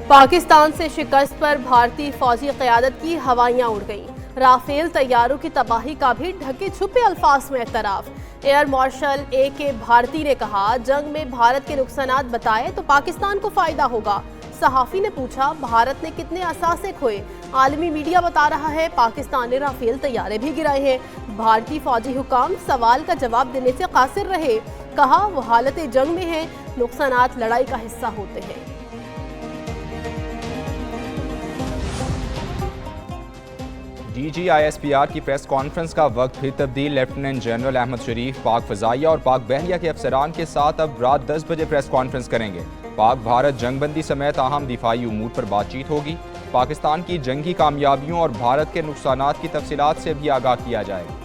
پاکستان سے شکست پر بھارتی فوجی قیادت کی ہوائیاں اڑ گئیں۔ رافیل طیاروں کی تباہی کا بھی ڈھکے چھپے الفاظ میں اعتراف۔ ایئر مارشل اے کے بھارتی نے کہا، جنگ میں بھارت کے نقصانات بتائے تو پاکستان کو فائدہ ہوگا۔ صحافی نے پوچھا، بھارت نے کتنے اثاثے کھوئے؟ عالمی میڈیا بتا رہا ہے پاکستان نے رافیل طیارے بھی گرائے ہیں۔ بھارتی فوجی حکام سوال کا جواب دینے سے قاصر رہے۔ کہا، وہ حالت جنگ میں ہیں، نقصانات لڑائی کا حصہ ہوتے ہیں۔ D G I S P R کی پریس کانفرنس کا وقت پھر تبدیل۔ لیفٹیننٹ جنرل احمد شریف پاک فضائیہ اور پاک بحریہ کے افسران کے ساتھ اب رات 10 بجے پریس کانفرنس کریں گے۔ پاک بھارت جنگ بندی سمیت اہم دفاعی امور پر بات چیت ہوگی۔ پاکستان کی جنگی کامیابیوں اور بھارت کے نقصانات کی تفصیلات سے بھی آگاہ کیا جائے گا۔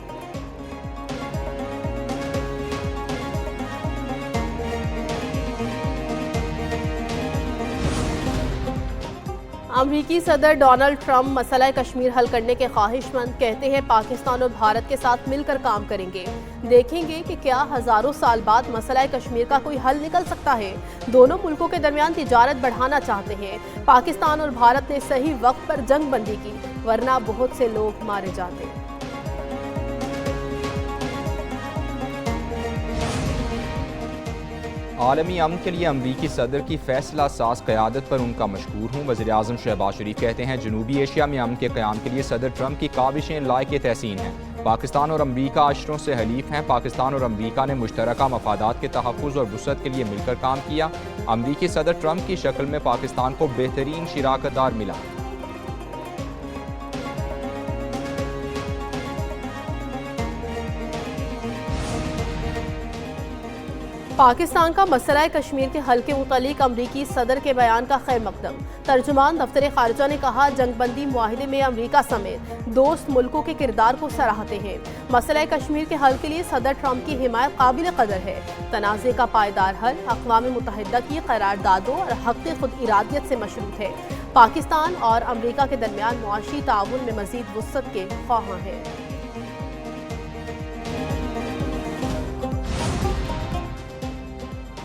امریکی صدر ڈونلڈ ٹرمپ مسئلہ کشمیر حل کرنے کے خواہش مند، کہتے ہیں پاکستان اور بھارت کے ساتھ مل کر کام کریں گے۔ دیکھیں گے کہ کیا ہزاروں سال بعد مسئلہ کشمیر کا کوئی حل نکل سکتا ہے۔ دونوں ملکوں کے درمیان تجارت بڑھانا چاہتے ہیں۔ پاکستان اور بھارت نے صحیح وقت پر جنگ بندی کی، ورنہ بہت سے لوگ مارے جاتے۔ عالمی امن کے لیے امریکی صدر کی فیصلہ ساز قیادت پر ان کا مشکور ہوں۔ وزیر اعظم شہباز شریف کہتے ہیں، جنوبی ایشیا میں امن کے قیام کے لیے صدر ٹرمپ کی کاوشیں لائق تحسین ہیں۔ پاکستان اور امریکہ عشروں سے حلیف ہیں۔ پاکستان اور امریکہ نے مشترکہ مفادات کے تحفظ اور وسعت کے لیے مل کر کام کیا۔ امریکی صدر ٹرمپ کی شکل میں پاکستان کو بہترین شراکت دار ملا۔ پاکستان کا مسئلہ کشمیر کے حل کے متعلق امریکی صدر کے بیان کا خیر مقدم۔ ترجمان دفتر خارجہ نے کہا، جنگ بندی معاہدے میں امریکہ سمیت دوست ملکوں کے کردار کو سراہتے ہیں۔ مسئلہ کشمیر کے حل کے لیے صدر ٹرمپ کی حمایت قابل قدر ہے۔ تنازع کا پائیدار حل اقوام متحدہ کی قراردادوں اور حق خود ارادیت سے مشروط ہے۔ پاکستان اور امریکہ کے درمیان معاشی تعاون میں مزید وسعت کے خواہاں ہیں۔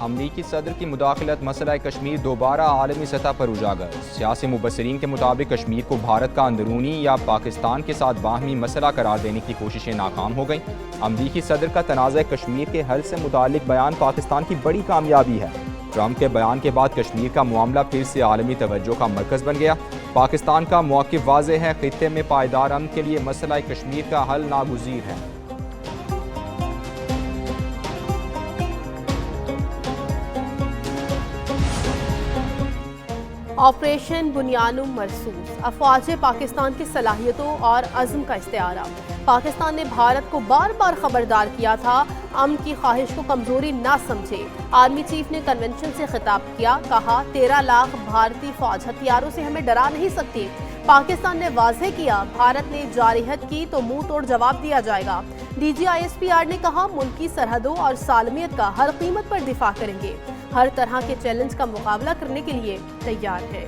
امریکی صدر کی مداخلت مسئلہ کشمیر دوبارہ عالمی سطح پر اجاگر۔ سیاسی مبصرین کے مطابق کشمیر کو بھارت کا اندرونی یا پاکستان کے ساتھ باہمی مسئلہ قرار دینے کی کوششیں ناکام ہو گئیں۔ امریکی صدر کا تنازع کشمیر کے حل سے متعلق بیان پاکستان کی بڑی کامیابی ہے۔ ٹرمپ کے بیان کے بعد کشمیر کا معاملہ پھر سے عالمی توجہ کا مرکز بن گیا۔ پاکستان کا موقف واضح ہے، خطے میں پائیدار امن کے لیے مسئلہ کشمیر کا حل ناگزیر ہے۔ آپریشن بنیانم مرصوص، افواج پاکستان کی صلاحیتوں اور عزم کا استعارہ۔ پاکستان نے بھارت کو بار بار خبردار کیا تھا، امن کی خواہش کو کمزوری نہ سمجھے۔ آرمی چیف نے کنونشن سے خطاب کیا، کہا 13 لاکھ بھارتی فوج ہتھیاروں سے ہمیں ڈرا نہیں سکتی۔ پاکستان نے واضح کیا، بھارت نے جارحیت کی تو منہ توڑ جواب دیا جائے گا۔ D G I S P R نے کہا، ملک کی سرحدوں اور سالمیت کا ہر قیمت پر دفاع کریں گے، ہر طرح کے چیلنج کا مقابلہ کرنے کے لیے تیار ہے۔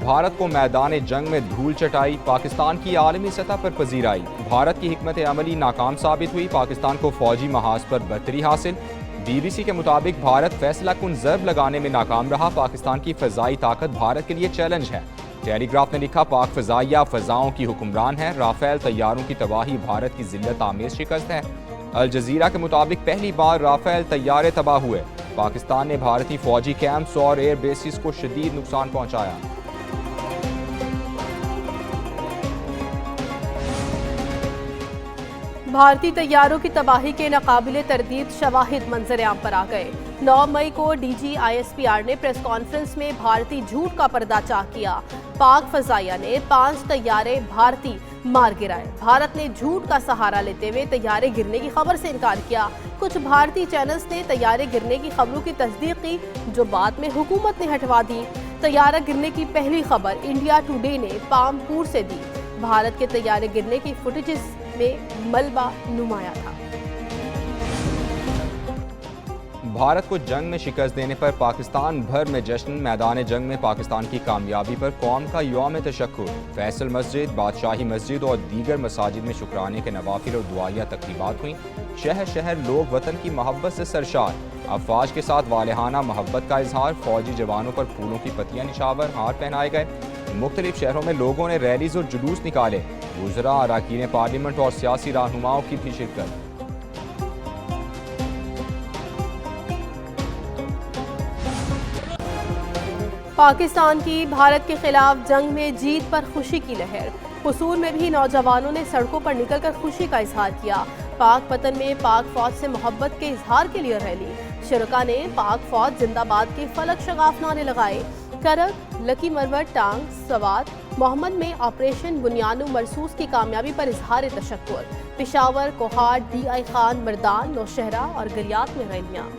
بھارت کو میدان جنگ میں دھول چٹائی، پاکستان کی عالمی سطح پر پذیرائی۔ بھارت کی حکمت عملی ناکام ثابت ہوئی، پاکستان کو فوجی محاذ پر برتری حاصل۔ بی بی سی کے مطابق بھارت فیصلہ کن ضرب لگانے میں ناکام رہا، پاکستان کی فضائی طاقت بھارت کے لیے چیلنج ہے۔ ٹیلی گراف نے لکھا، پاک فضائیہ فضاؤں کی حکمران ہے، رافیل طیاروں کی تباہی بھارت کی ذلت آمیز شکست ہے۔ الجزیرہ کے مطابق پہلی بار رافیل طیارے تباہ ہوئے، پاکستان نے بھارتی فوجی کیمپس اور ایئر بیسز کو شدید نقصان پہنچایا۔ بھارتی طیاروں کی تباہی کے ناقابل تردید شواہد منظر عام پر آ گئے۔ 9 مئی کو D G I S P R نے پریس کانفرنس میں بھارتی جھوٹ کا پردہ چاک کیا۔ پاک فضائیہ نے 5 طیارے بھارتی مار گرائے۔ بھارت نے جھوٹ کا سہارا لیتے ہوئے طیارے گرنے کی خبر سے انکار کیا۔ کچھ بھارتی چینلز نے طیارے گرنے کی خبروں کی تصدیق کی، جو بعد میں حکومت نے ہٹوا دی۔ طیارہ گرنے کی پہلی خبر انڈیا ٹوڈے نے پامپور سے دی۔ بھارت کے طیارے گرنے کی فوٹیجز میں ملبہ نمایاں تھا۔ بھارت کو جنگ میں شکست دینے پر پاکستان بھر میں جشن، میدان جنگ میں پاکستان کی کامیابی پر قوم کا یوم تشکر۔ فیصل مسجد، بادشاہی مسجد اور دیگر مساجد میں شکرانے کے نوافل اور دعائیہ تقریبات ہوئیں۔ شہر شہر لوگ وطن کی محبت سے سرشار، افواج کے ساتھ والہانہ محبت کا اظہار، فوجی جوانوں پر پھولوں کی پتیاں نشاور، ہار پہنائے گئے۔ مختلف شہروں میں لوگوں نے ریلیز اور جلوس نکالے، وزراء، اراکین پارلیمنٹ اور سیاسی رہنماؤں کی بھی شرکت۔ پاکستان کی بھارت کے خلاف جنگ میں جیت پر خوشی کی لہر، قصور میں بھی نوجوانوں نے سڑکوں پر نکل کر خوشی کا اظہار کیا۔ پاک وطن میں پاک فوج سے محبت کے اظہار کے لیے ریلی، شرکاء نے پاک فوج زندہ باد کے فلک شگاف نعرے لگائے۔ کرک، لکی مرور ٹانگ سوات، محمد میں آپریشن بنیانو مرسوس کی کامیابی پر اظہار تشکر۔ پشاور، کوہاٹ، ڈی آئی خان، مردان، نوشہرہ اور گلیات میں ریلیاں۔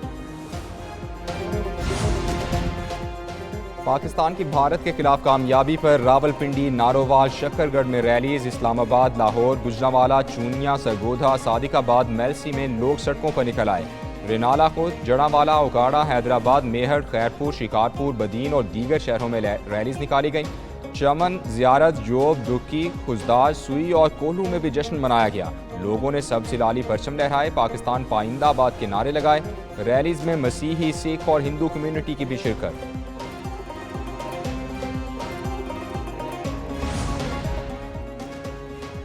پاکستان کی بھارت کے خلاف کامیابی پر راولپنڈی، نارووال، شکر گڑھ میں ریلیز، اسلام آباد، لاہور، گجرانوالہ، چونیا، سرگودھا، صادق آباد، میلسی میں لوگ سڑکوں پر نکل آئے۔ رینالہ خود، جڑانوالہ، اوگاڑہ، حیدرآباد، میہٹ، خیرپور، شکارپور، بدین اور دیگر شہروں میں ریلیز نکالی گئیں۔ چمن، زیارت، جوب، ڈکی، خزدار، سوئی اور کوہلو میں بھی جشن منایا گیا۔ لوگوں نے سب سلالی پرچم لہرائے، پاکستان پائندہ آباد کے نعرے لگائے۔ ریلیز میں مسیحی، سکھ اور ہندو کمیونٹی کی بھی شرکت۔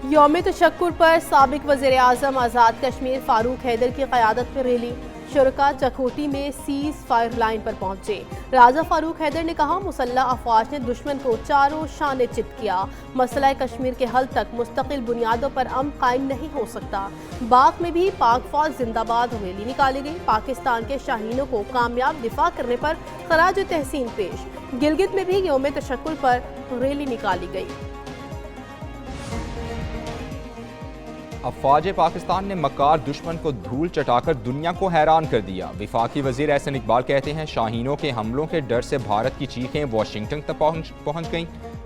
یوم تشکر پر سابق وزیر اعظم آزاد کشمیر فاروق حیدر کی قیادت میں ریلی، شرکاء چکوٹی میں سیز فائر لائن پر پہنچے۔ راجہ فاروق حیدر نے کہا مسلح افواج نے دشمن کو چاروں شانے چت کیا، مسئلہ کشمیر کے حل تک مستقل بنیادوں پر امن قائم نہیں ہو سکتا۔ باغ میں بھی پاک فوج زندہ باد ریلی نکالی گئی، پاکستان کے شاہینوں کو کامیاب دفاع کرنے پر خراج تحسین پیش۔ گلگت میں بھی یوم تشکر پر ریلی نکالی گئی۔ افواج پاکستان نے مکار دشمن کو دھول چٹا کر دنیا کو حیران کر دیا۔ وفاقی وزیر احسن اقبال کہتے ہیں شاہینوں کے حملوں کے ڈر سے بھارت کی چیخیں واشنگٹن تک پہنچ گئیں۔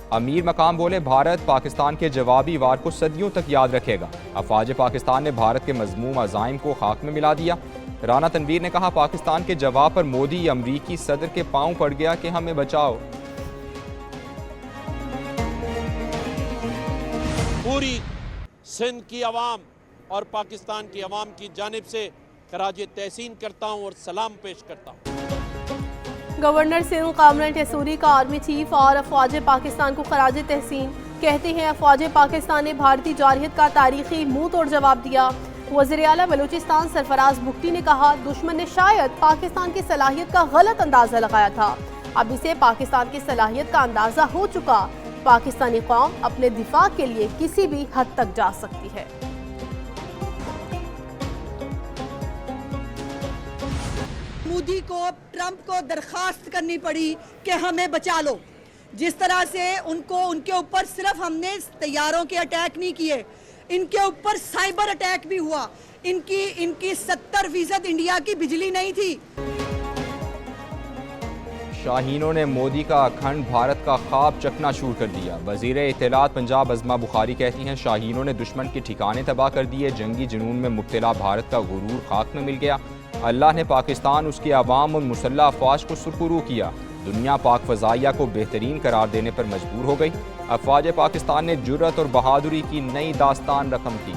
امیر مقام بولے بھارت پاکستان کے جوابی وار کو صدیوں تک یاد رکھے گا۔ افواج پاکستان نے بھارت کے مذموم عزائم کو خاک میں ملا دیا۔ رانا تنویر نے کہا پاکستان کے جواب پر مودی امریکی صدر کے پاؤں پڑ گیا کہ ہمیں بچاؤ۔ پوری سندھ کی عوام اور پاکستان کی عوام کی جانب سے خراج تحسین کرتا ہوں اور سلام پیش کرتا ہوں۔ گورنر سندھ کامران ٹیسوری کا آرمی چیف اور افواج پاکستان کو خراج تحسین، کہتے ہیں افواج پاکستان نے بھارتی جارحیت کا تاریخی منہ توڑ جواب دیا۔ وزیر اعلیٰ بلوچستان سرفراز بگٹی نے کہا دشمن نے شاید پاکستان کی صلاحیت کا غلط اندازہ لگایا تھا، اب اسے پاکستان کی صلاحیت کا اندازہ ہو چکا، پاکستانی قوم اپنے دفاع کے لیے کسی بھی حد تک جا سکتی ہے۔ مودی کو ٹرمپ کو درخواست کرنی پڑی کہ ہمیں بچا لو، جس طرح سے ان کے اوپر صرف ہم نے طیاروں کے اٹیک نہیں کیے، ان کے اوپر سائبر اٹیک بھی ہوا، ان کی 70% انڈیا کی بجلی نہیں تھی۔ شاہینوں نے مودی کا اکھنڈ بھارت کا خواب چکنا چور کر دیا۔ وزیر اطلاعات پنجاب عظمیٰ بخاری کہتی ہیں شاہینوں نے دشمن کے ٹھکانے تباہ کر دیے، جنگی جنون میں مبتلا بھارت کا غرور خاک میں مل گیا۔ اللہ نے پاکستان، اس کے عوام اور مسلح افواج کو سرخرو کیا، دنیا پاک فضائیہ کو بہترین قرار دینے پر مجبور ہو گئی۔ افواج پاکستان نے جرأت اور بہادری کی نئی داستان رقم کی۔